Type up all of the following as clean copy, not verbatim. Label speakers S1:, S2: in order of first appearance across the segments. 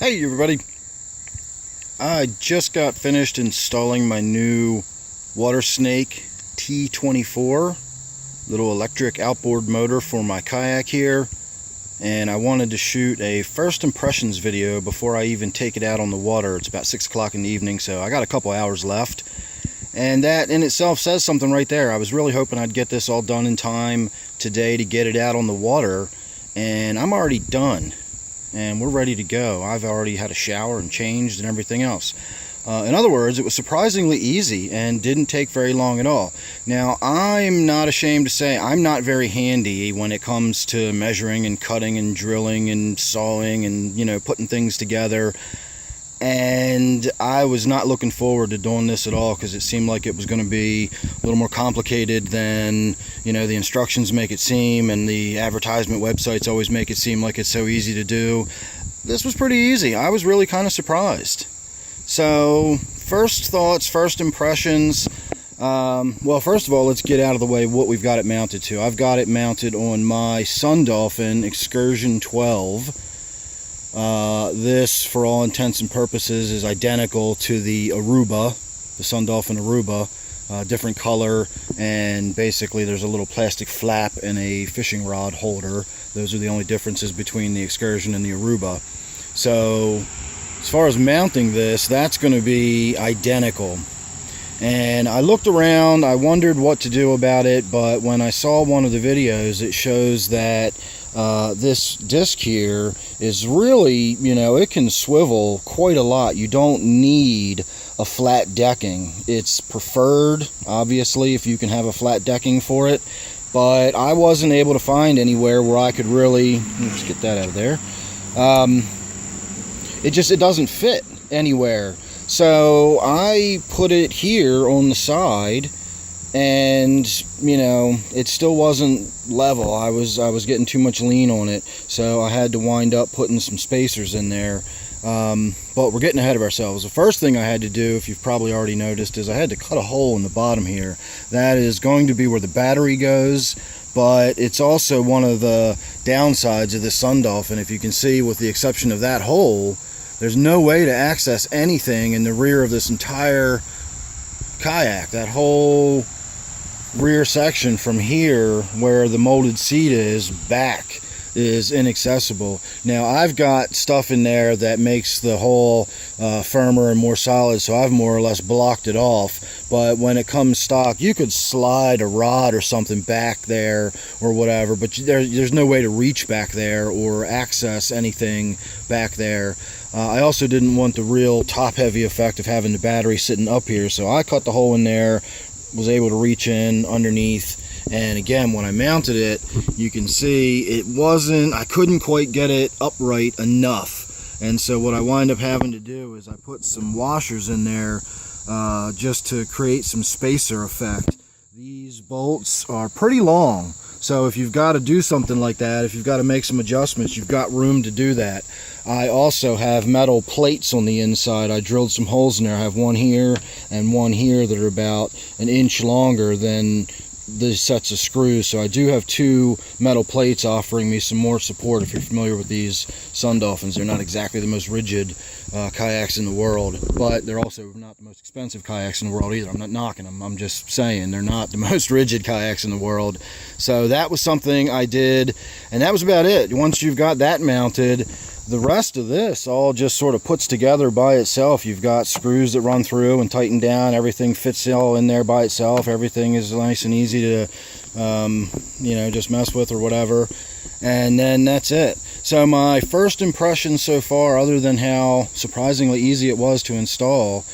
S1: Hey everybody, I just got finished installing my new Watersnake T24 little electric outboard motor for my kayak here, and I wanted to shoot a first impressions video before I even take it out on the water. It's about 6 o'clock in the evening, so I got a couple hours left, and that in itself says something right there. I was really hoping I'd get this all done in time today to get it out on the water, and I'm already done. And we're ready to go. I've already had a shower and changed and everything else. In other words, it was surprisingly easy and didn't take very long at all. Now, I'm not ashamed to say I'm not very handy when it comes to measuring and cutting and drilling and sawing and, putting things together. And I was not looking forward to doing this at all, because it seemed like it was going to be a little more complicated than, the instructions make it seem, and the advertisement websites always make it seem like it's so easy to do. This was pretty easy. I was really kind of surprised. So, first thoughts, first impressions. Well, first of all, let's get out of the way what we've got it mounted to. I've got it mounted on my Sundolphin Excursion 12. This, for all intents and purposes, is identical to the Aruba, the Sundolphin Aruba, different color, and basically there's a little plastic flap and a fishing rod holder. Those are the only differences between the Excursion and the Aruba. So, as far as mounting this, that's going to be identical. And I looked around, I wondered what to do about it, but when I saw one of the videos, it shows that this disc here is really, it can swivel quite a lot. You don't need a flat decking. It's preferred, obviously, if you can have a flat decking for it, but I wasn't able to find anywhere where I could really, let's get that out of there. It doesn't fit anywhere. So I put it here on the side, and it still wasn't level. I was getting too much lean on it, so I had to wind up putting some spacers in there. But we're getting ahead of ourselves. The first thing I had to do, if you've probably already noticed, is I had to cut a hole in the bottom here. That is going to be where the battery goes, but it's also one of the downsides of the Sundolphin. If you can see, with the exception of that hole, there's no way to access anything in the rear of this entire kayak. That whole rear section from here, where the molded seat is, back, is inaccessible. Now, I've got stuff in there that makes the hull firmer and more solid, so I've more or less blocked it off. But when it comes stock, you could slide a rod or something back there or whatever, but there's no way to reach back there or access anything back there. I also didn't want the real top-heavy effect of having the battery sitting up here, so I cut the hole in there, was able to reach in underneath. And again, when I mounted it, you can see I couldn't quite get it upright enough. And so what I wind up having to do is I put some washers in there just to create some spacer effect. These bolts are pretty long, so if you've got to do something like that, if you've got to make some adjustments, you've got room to do that. I also have metal plates on the inside. I drilled some holes in there. I have one here and one here that are about an inch longer than these sets of screws, so I do have two metal plates offering me some more support. If you're familiar with these Sundolphins, they're not exactly the most rigid kayaks in the world, but they're also not the most expensive kayaks in the world either. I'm not knocking them, I'm just saying they're not the most rigid kayaks in the world. So that was something I did, and that was about it. Once you've got that mounted, the rest of this all just sort of puts together by itself. You've got screws that run through and tighten down. Everything fits all in there by itself. Everything is nice and easy to, just mess with or whatever. And then that's it. So my first impression so far, other than how surprisingly easy it was to install,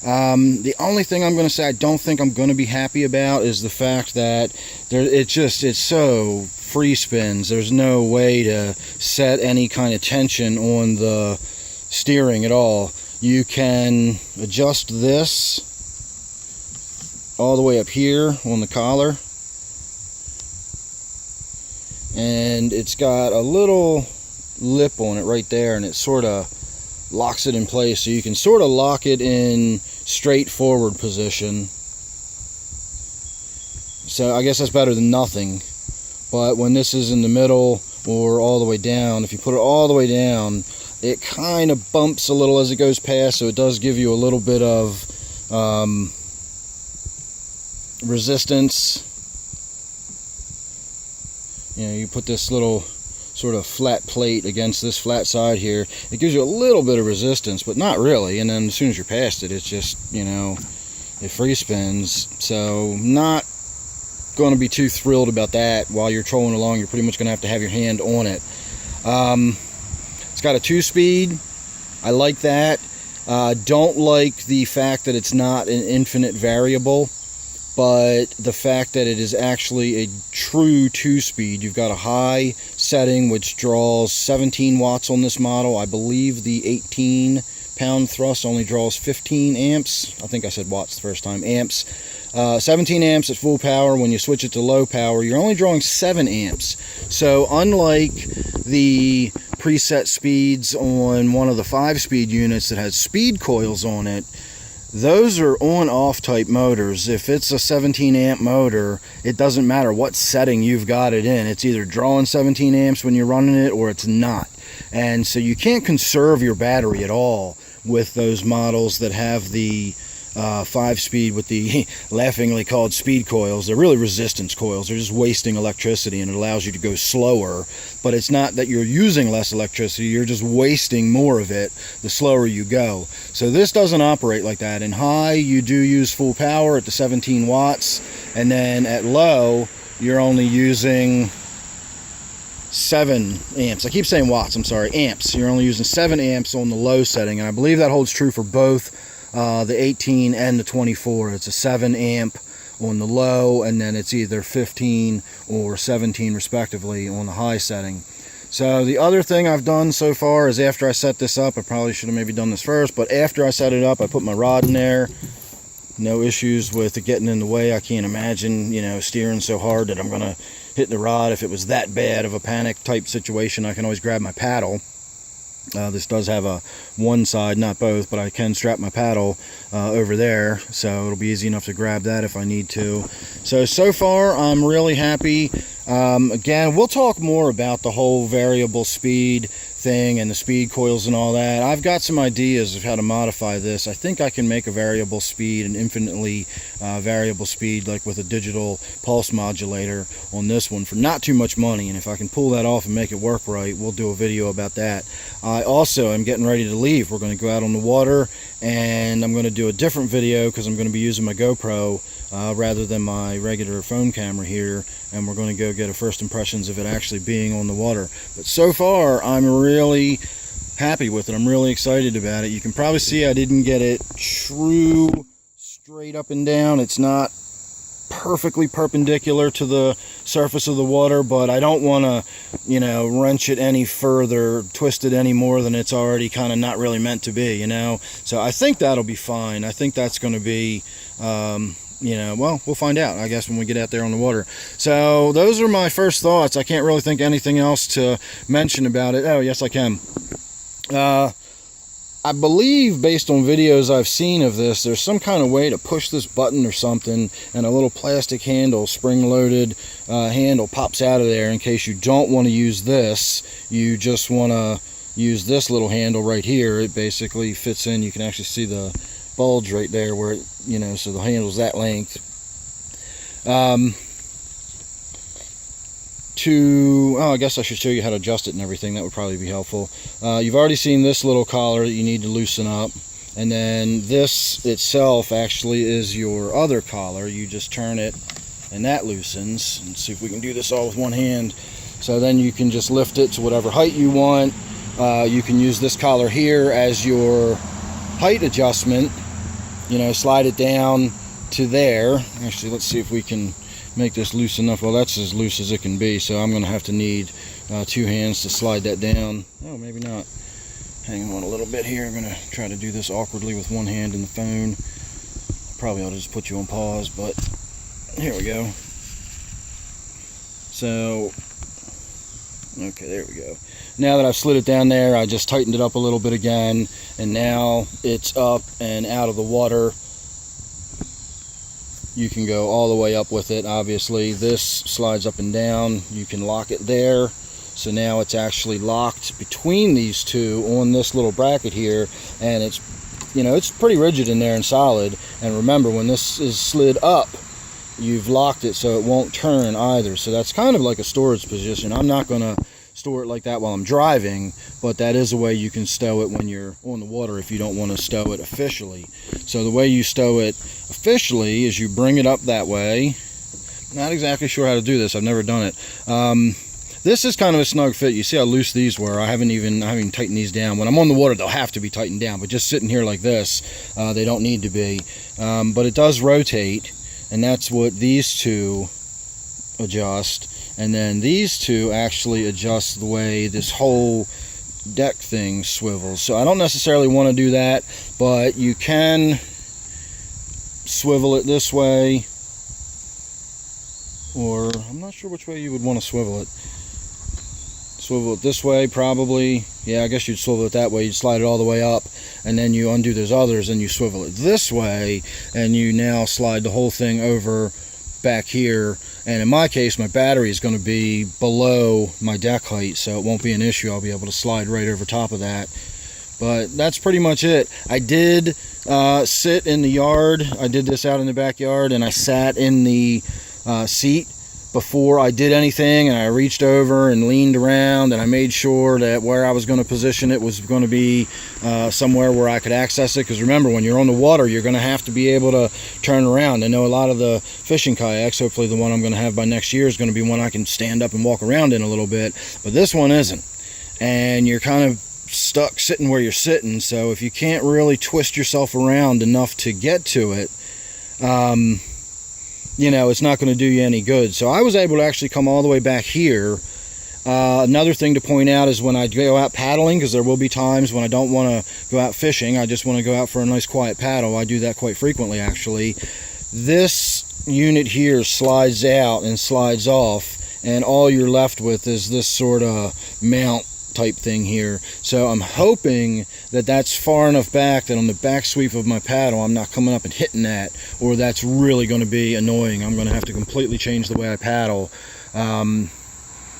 S1: the only thing I'm going to say I don't think I'm going to be happy about is the fact that it's so free spins. There's no way to set any kind of tension on the steering at all. You can adjust this all the way up here on the collar, and it's got a little lip on it right there, and it sort of locks it in place, so you can sort of lock it in straight forward position. So I guess that's better than nothing. But when this is in the middle or all the way down, if you put it all the way down, it kind of bumps a little as it goes past, so it does give you a little bit of resistance. You know, you put this little sort of flat plate against this flat side here, it gives you a little bit of resistance, but not really. And then as soon as you're past it, it's just, you know, it free spins. So not going to be too thrilled about that. While you're trolling along, you're pretty much going to have your hand on it. It's got a 2-speed. I like that. Don't like the fact that it's not an infinite variable, but the fact that it is actually a true 2-speed. You've got a high setting which draws 17 watts on this model. I believe the 18-pound thrust only draws 15 amps. I think I said watts the first time. Amps. 17 amps at full power. When you switch it to low power, you're only drawing 7 amps. So unlike the preset speeds on one of the 5-speed units that has speed coils on it, those are on-off type motors. If it's a 17 amp motor, it doesn't matter what setting you've got it in. It's either drawing 17 amps when you're running it or it's not. And so you can't conserve your battery at all with those models that have the 5-speed with the laughingly called speed coils. They're really resistance coils. They're just wasting electricity, and it allows you to go slower. But it's not that you're using less electricity, you're just wasting more of it the slower you go. So this doesn't operate like that. In high, you do use full power at the 17 watts, and then at low, you're only using 7 amps. I keep saying watts, I'm sorry, amps. You're only using 7 amps on the low setting, and I believe that holds true for both the 18 and the 24. It's a 7 amp on the low, and then it's either 15 or 17 respectively on the high setting. So the other thing I've done so far is, after I set this up, I probably should have maybe done this first, but after I set it up, I put my rod in there. No issues with it getting in the way. I can't imagine, you know, steering so hard that I'm gonna hit the rod. If it was that bad of a panic type situation, I can always grab my paddle. This does have a one side, not both, but I can strap my paddle over there, so it'll be easy enough to grab that if I need to. So far I'm really happy. Again, we'll talk more about the whole variable speed thing and the speed coils and all that. I've got some ideas of how to modify this. I think I can make a variable speed, an infinitely variable speed, like with a digital pulse modulator on this one for not too much money, and if I can pull that off and make it work right, we'll do a video about that. I also am getting ready to leave. We're going to go out on the water, and I'm going to do a different video because I'm going to be using my GoPro rather than my regular phone camera here, and we're going to go get a first impressions of it actually being on the water. But so far I'm really happy with it. I'm really excited about it. You can probably see I didn't get it true straight up and down. It's not perfectly perpendicular to the surface of the water, but I don't want to, you know, wrench it any further, twist it any more than it's already kind of not really meant to be, you know. So I think that'll be fine. I think that's going to be you know, well, we'll find out, I guess, when we get out there on the water. So those are my first thoughts. I can't really think anything else to mention about it. Oh, yes, I can. I believe, based on videos I've seen of this, there's some kind of way to push this button or something, and a little plastic handle, spring-loaded handle, pops out of there in case you don't want to use this. You just want to use this little handle right here. It basically fits in. You can actually see the bulge right there where it, you know, so the handle's that length. I guess I should show you how to adjust it and everything. That would probably be helpful. You've already seen this little collar that you need to loosen up, and then this itself actually is your other collar. You just turn it and that loosens. And see if we can do this all with one hand. So then you can just lift it to whatever height you want. You can use this collar here as your height adjustment. You know, slide it down to there. Actually, let's see if we can make this loose enough. Well, that's as loose as it can be, so I'm going to have to need 2 hands to slide that down. Oh, maybe not. Hang on a little bit here. I'm going to try to do this awkwardly with one hand in the phone. Probably ought to just put you on pause, but here we go. So, okay, there we go. Now that I've slid it down there, I just tightened it up a little bit again, and now it's up and out of the water. You can go all the way up with it. Obviously, this slides up and down. You can lock it there. So now it's actually locked between these two on this little bracket here, and it's, you know, it's pretty rigid in there and solid. And remember, when this is slid up, you've locked it so it won't turn either. So that's kind of like a storage position. I'm not going to store it like that while I'm driving, but that is a way you can stow it when you're on the water if you don't want to stow it officially. So the way you stow it officially is you bring it up that way. Not exactly sure how to do this. I've never done it. This is kind of a snug fit. You see how loose these were. I haven't even tightened these down. When I'm on the water, they'll have to be tightened down, but just sitting here like this, they don't need to be. But it does rotate, and that's what these two adjust. And then these two actually adjust the way this whole deck thing swivels. So I don't necessarily want to do that, but you can swivel it this way, or I'm not sure which way you would want to swivel it. Swivel it this way, probably. Yeah, I guess you'd swivel it that way. You'd slide it all the way up, and then you undo those others, and you swivel it this way, and you now slide the whole thing over back here. And in my case, my battery is going to be below my deck height, so it won't be an issue. I'll be able to slide right over top of that. But that's pretty much it. I did sit in the yard. I did this out in the backyard, and I sat in the seat before I did anything, and I reached over and leaned around, and I made sure that where I was going to position it was going to be somewhere where I could access it. Because remember, when you're on the water, you're going to have to be able to turn around. I know a lot of the fishing kayaks, hopefully the one I'm going to have by next year, is going to be one I can stand up and walk around in a little bit, but this one isn't, and you're kind of stuck sitting where you're sitting. So if you can't really twist yourself around enough to get to it, you know, it's not going to do you any good. So I was able to actually come all the way back here. Another thing to point out is when I go out paddling, because there will be times when I don't want to go out fishing, I just want to go out for a nice quiet paddle. I do that quite frequently, actually. This unit here slides out and slides off, and all you're left with is this sort of mount type thing here. So I'm hoping that that's far enough back that on the back sweep of my paddle I'm not coming up and hitting that, or that's really going to be annoying. I'm going to have to completely change the way I paddle.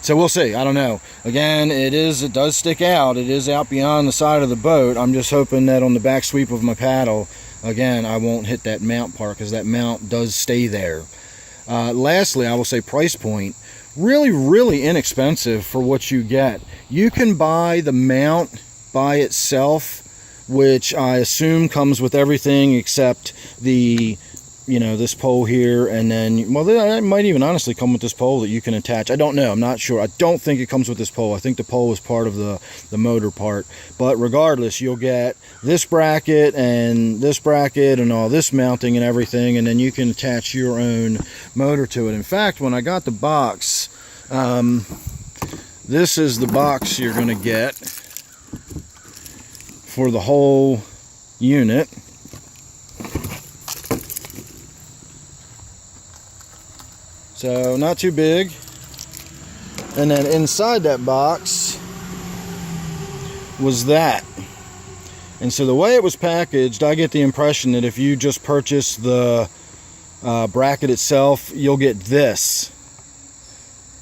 S1: So we'll see. I don't know. Again, it does stick out. It is out beyond the side of the boat. I'm just hoping that on the back sweep of my paddle, again, I won't hit that mount part, because that mount does stay there. Lastly, I will say price point. Really inexpensive for what you get. You can buy the mount by itself, which I assume comes with everything except the, you know, this pole here, and then, well, it might even honestly come with this pole that you can attach. I don't know. I'm not sure. I don't think it comes with this pole. I think the pole is part of the motor part. But regardless, you'll get this bracket and all this mounting and everything, and then you can attach your own motor to it. In fact, when I got the box, this is the box you're going to get for the whole unit. So not too big. And then inside that box was that. And so the way it was packaged, I get the impression that if you just purchase the bracket itself, you'll get this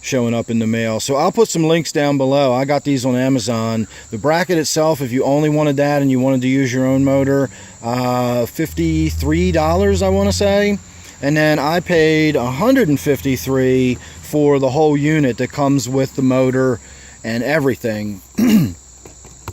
S1: showing up in the mail. So I'll put some links down below. I got these on Amazon. The bracket itself, if you only wanted that and you wanted to use your own motor, $53, I want to say. And then I paid $153 for the whole unit that comes with the motor and everything.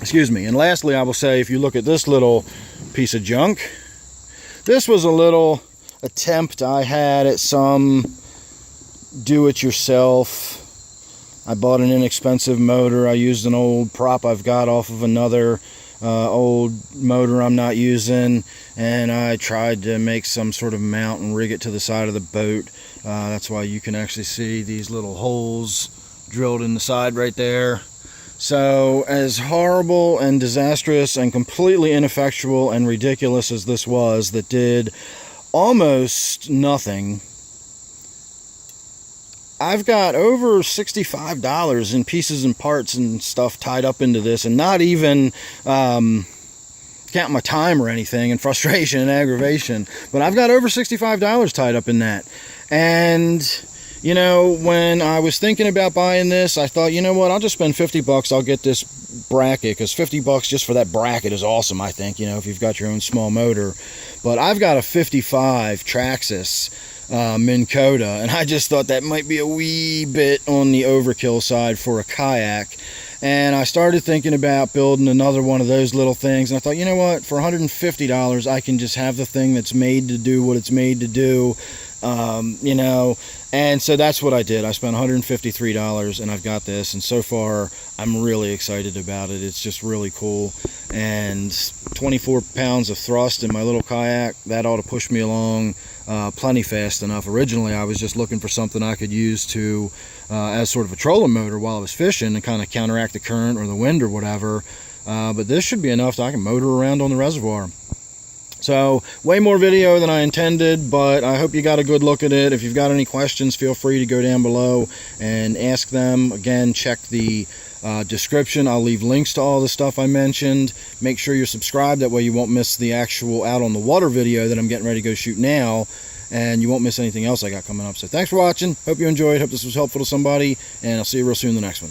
S1: Excuse me. And lastly, I will say, if you look at this little piece of junk, this was a little attempt I had at some do-it-yourself. I bought an inexpensive motor. I used an old prop I've got off of another old motor I'm not using, and I tried to make some sort of mount and rig it to the side of the boat. That's why you can actually see these little holes drilled in the side right there. So as horrible and disastrous and completely ineffectual and ridiculous as this was, that did almost nothing, I've got over $65 in pieces and parts and stuff tied up into this, and not even counting my time or anything, and frustration and aggravation, but I've got over $65 tied up in that. And You know, when I was thinking about buying this, I thought, you know what, I'll just spend 50 bucks. I'll get this bracket, because 50 bucks just for that bracket is awesome, I think, you know, if you've got your own small motor. But I've got a 55 Traxxas Minn Kota, and I just thought that might be a wee bit on the overkill side for a kayak. And I started thinking about building another one of those little things, and I thought, you know what, for $150 I can just have the thing that's made to do what it's made to do. You know, and so that's what I did. I spent $153 and I've got this, and so far I'm really excited about it. It's just really cool, and 24 pounds of thrust in my little kayak, that ought to push me along plenty fast enough. Originally I was just looking for something I could use to as sort of a trolling motor while I was fishing and kind of counteract the current or the wind or whatever, but this should be enough that I can motor around on the reservoir. So, way more video than I intended, but I hope you got a good look at it. If you've got any questions, feel free to go down below and ask them. Again, check the description. I'll leave links to all the stuff I mentioned. Make sure you're subscribed. That way you won't miss the actual out on the water video that I'm getting ready to go shoot now. And you won't miss anything else I got coming up. So, thanks for watching. Hope you enjoyed. Hope this was helpful to somebody. And I'll see you real soon in the next one.